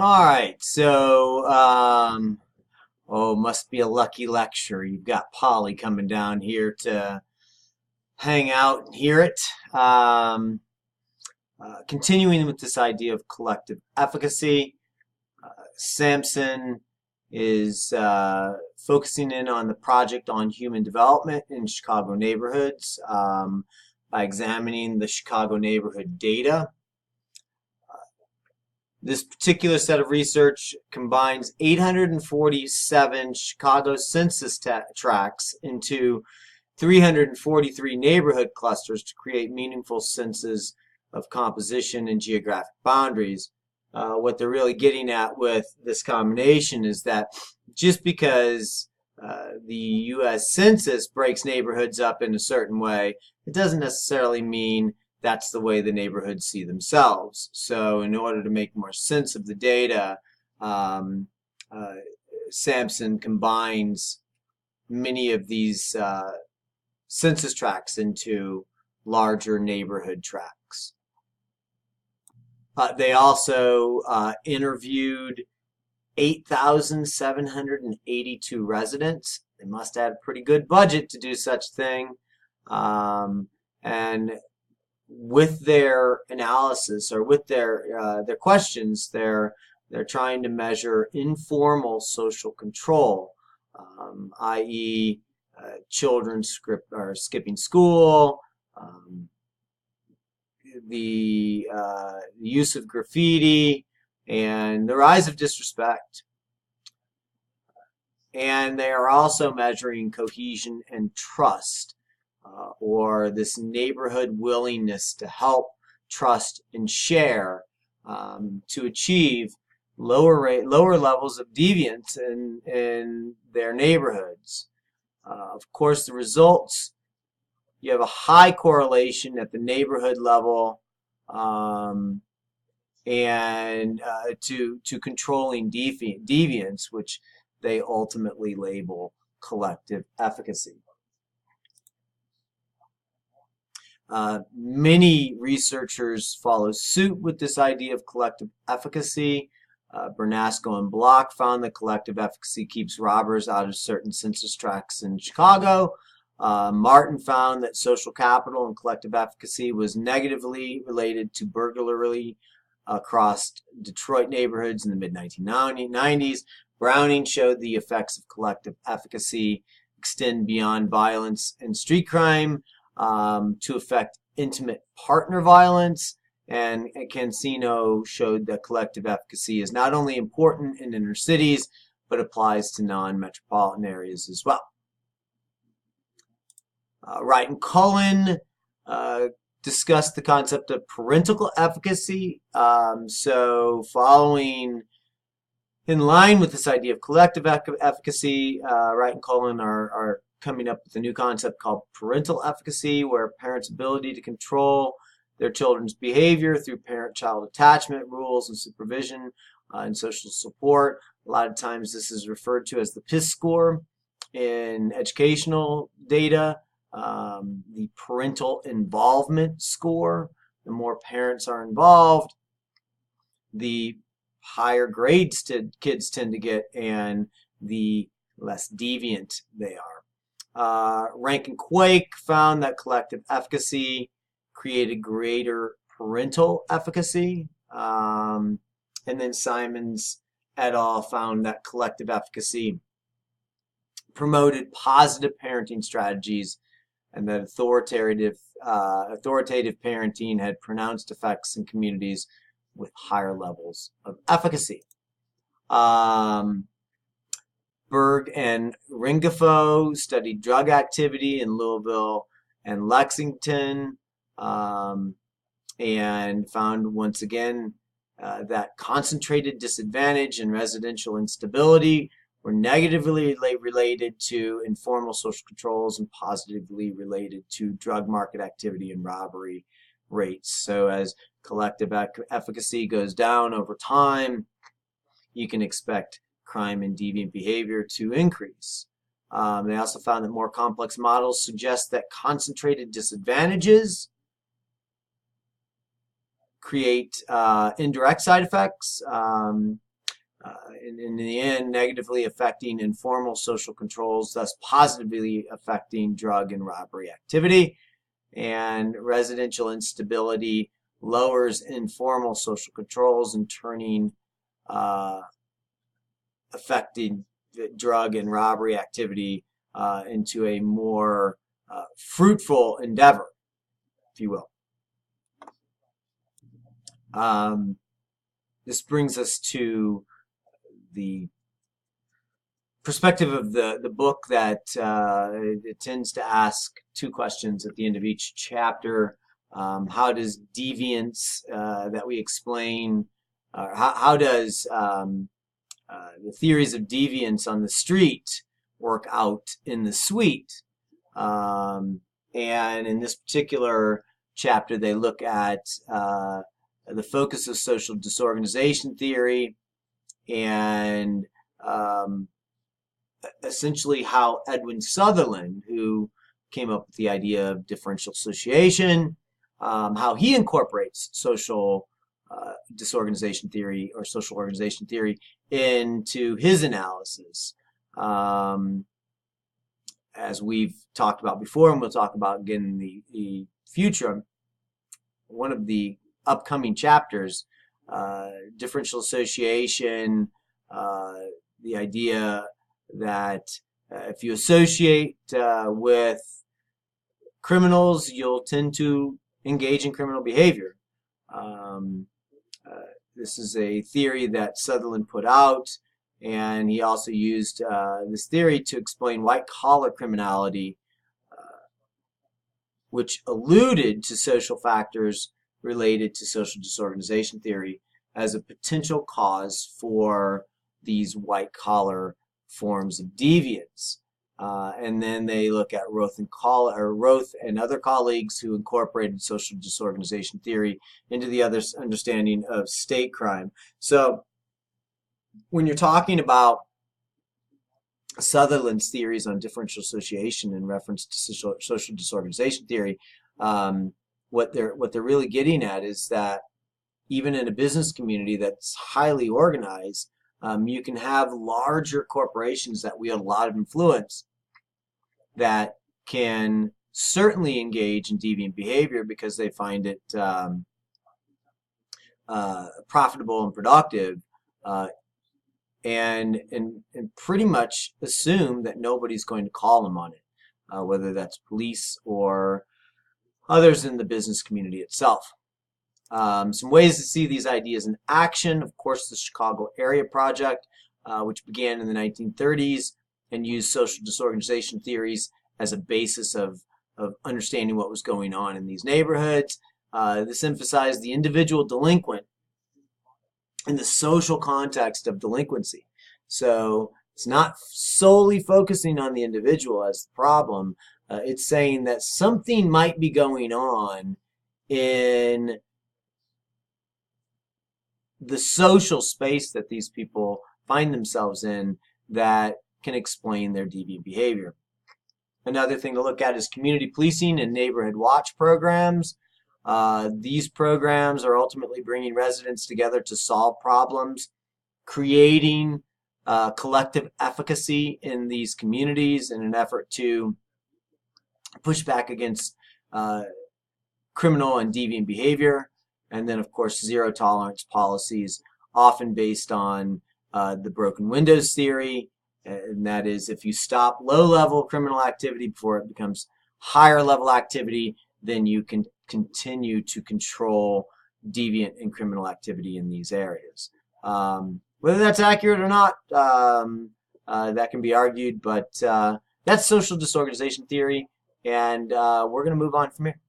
All right, so oh, must be a lucky lecture. You've got Polly coming down here to hang out and hear it. Continuing with this idea of collective efficacy, Sampson is focusing in on the project on human development in Chicago neighborhoods by examining the Chicago neighborhood data. This particular set of research combines 847 Chicago census tracts into 343 neighborhood clusters to create meaningful senses of composition and geographic boundaries. What they're really getting at with this combination is that just because the U.S. Census breaks neighborhoods up in a certain way, it doesn't necessarily mean that's the way the neighborhoods see themselves. So in order to make more sense of the data, Sampson combines many of these census tracts into larger neighborhood tracts. They also interviewed 8,782 residents. They must have had a pretty good budget to do such a thing. And with their analysis or with their questions, they're trying to measure informal social control, i.e., children skipping school, the use of graffiti, and the rise of disrespect. And they are also measuring cohesion and trust, or this neighborhood willingness to help, trust, and share to achieve lower levels of deviance in their neighborhoods. Of course, the results, you have a high correlation at the neighborhood level and to controlling deviance, which they ultimately label collective efficacy. Many researchers follow suit with this idea of collective efficacy. Bernasco and Block found that collective efficacy keeps robbers out of certain census tracts in Chicago. Martin found that social capital and collective efficacy was negatively related to burglary across Detroit neighborhoods in the mid-1990s. Browning showed the effects of collective efficacy extend beyond violence and street crime to affect intimate partner violence. And Cancino showed that collective efficacy is not only important in inner cities, but applies to non-metropolitan areas as well. Wright and Cullen discussed the concept of parental efficacy. So following in line with this idea of collective efficacy, Wright and Cullen are coming up with a new concept called parental efficacy, where parents' ability to control their children's behavior through parent-child attachment, rules, and supervision, and social support. A lot of times this is referred to as the PIS score in educational data. The parental involvement score. The more parents are involved, the higher grades kids tend to get and the less deviant they are. Rank and Quake found that collective efficacy created greater parental efficacy. And then Simons et al. Found that collective efficacy promoted positive parenting strategies and that authoritative parenting had pronounced effects in communities with higher levels of efficacy. Berg and Ringafo studied drug activity in Louisville and Lexington and found once again that concentrated disadvantage and residential instability were negatively related to informal social controls and positively related to drug market activity and robbery rates. So as collective efficacy goes down over time, you can expect crime and deviant behavior to increase. They also found that more complex models suggest that concentrated disadvantages create indirect side effects. in the end, negatively affecting informal social controls, thus positively affecting drug and robbery activity. And residential instability lowers informal social controls and turning affecting drug and robbery activity into a more fruitful endeavor, if you will. This brings us to the perspective of the book that it tends to ask two questions at the end of each chapter. How does deviance that we explain, how does the theories of deviance on the street work out in the suite? And in this particular chapter, they look at the focus of social disorganization theory and essentially how Edwin Sutherland, who came up with the idea of differential association, how he incorporates social disorganization theory or social organization theory into his analysis. As we've talked about before, and we'll talk about again in the future, one of the upcoming chapters, differential association, the idea that if you associate with criminals, you'll tend to engage in criminal behavior. This is a theory that Sutherland put out, and he also used this theory to explain white-collar criminality, which alluded to social factors related to social disorganization theory as a potential cause for these white-collar forms of deviance. And then they look at Roth and other colleagues who incorporated social disorganization theory into the other understanding of state crime. So when you're talking about Sutherland's theories on differential association in reference to social disorganization theory, what they're really getting at is that even in a business community that's highly organized, you can have larger corporations that wield a lot of influence that can certainly engage in deviant behavior because they find it profitable and productive, and pretty much assume that nobody's going to call them on it, whether that's police or others in the business community itself. Some ways to see these ideas in action: of course, the Chicago Area Project, which began in the 1930s and used social disorganization theories as a basis of understanding what was going on in these neighborhoods. This emphasized the individual delinquent in the social context of delinquency. So it's not solely focusing on the individual as the problem. It's saying that something might be going on in the social space that these people find themselves in that can explain their deviant behavior. Another thing to look at is community policing and neighborhood watch programs. These programs are ultimately bringing residents together to solve problems, creating collective efficacy in these communities in an effort to push back against criminal and deviant behavior. And then, of course, zero tolerance policies, often based on the broken windows theory. And that is, if you stop low-level criminal activity before it becomes higher-level activity, then you can continue to control deviant and criminal activity in these areas. Whether that's accurate or not, that can be argued, but that's social disorganization theory, and we're going to move on from here.